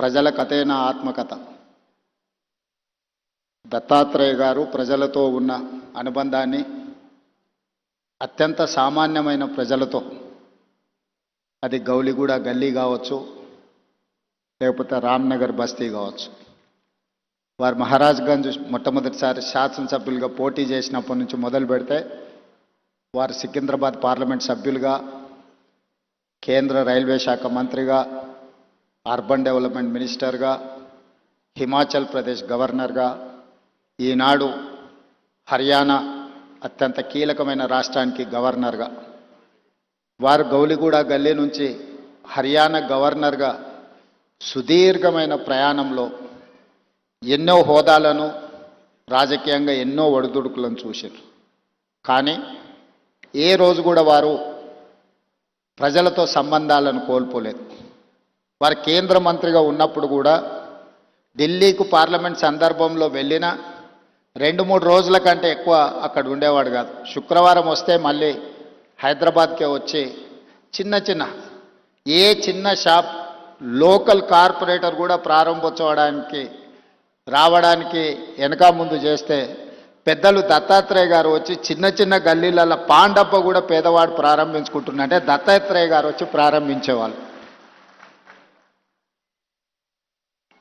ప్రజల కథేనా ఆత్మకథ. దత్తాత్రేయ గారు ప్రజలతో ఉన్న అనుబంధాన్ని అత్యంత సామాన్యమైన ప్రజలతో, అది గౌలిగూడ గల్లీ కావచ్చు, లేకపోతే రామ్నగర్ బస్తీ కావచ్చు, వారు మహారాజ్గంజ్ మొట్టమొదటిసారి శాసనసభ్యులుగా పోటీ చేసినప్పటి నుంచి మొదలు పెడితే వారు సికింద్రాబాద్ పార్లమెంట్ సభ్యులుగా, కేంద్ర రైల్వే శాఖ మంత్రిగా, అర్బన్ డెవలప్మెంట్ మినిస్టర్గా, హిమాచల్ ప్రదేశ్ గవర్నర్గా, ఈనాడు హర్యానా అత్యంత కీలకమైన రాష్ట్రానికి గవర్నర్గా, వారు గౌలిగూడ గల్లీ నుంచి హర్యానా గవర్నర్గా సుదీర్ఘమైన ప్రయాణంలో ఎన్నో హోదాలను, రాజకీయంగా ఎన్నో ఒడిదుడుకులను చూశారు. కానీ ఏ రోజు కూడా వారు ప్రజలతో సంబంధాలను కోల్పోలేదు. వారు కేంద్ర మంత్రిగా ఉన్నప్పుడు కూడా ఢిల్లీకు పార్లమెంట్ సందర్భంలో వెళ్ళిన 2-3 రోజుల కంటే ఎక్కువ అక్కడ ఉండేవాడు కాదు. శుక్రవారం వస్తే మళ్ళీ హైదరాబాద్కే వచ్చి చిన్న షాప్, లోకల్ కార్పొరేటర్ కూడా ప్రారంభోత్సవానికి రావడానికి వెనక ముందు చేస్తే పెద్దలు దత్తాత్రేయ గారు వచ్చి చిన్న గల్లీలలో పాండప్ప కూడా పేదవాడు ప్రారంభించుకుంటున్నంటే దత్తాత్రేయ గారు వచ్చి ప్రారంభించేవాళ్ళు.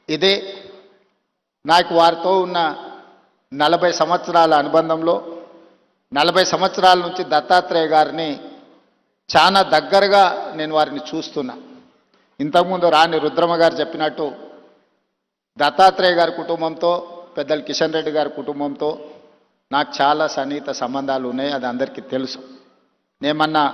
ఇదే నాకు వారితో ఉన్న 40 సంవత్సరాల అనుబంధంలో 40 సంవత్సరాల నుంచి దత్తాత్రేయ గారిని చాలా దగ్గరగా నేను వారిని చూస్తున్నా. ఇంతకుముందు రాణి రుద్రమ్మ గారు చెప్పినట్టు దత్తాత్రేయ గారి కుటుంబంతో, పెద్దలు కిషన్ రెడ్డి గారి కుటుంబంతో నాకు చాలా సన్నిహిత సంబంధాలు ఉన్నాయి. అది అందరికీ తెలుసు. నేమన్నా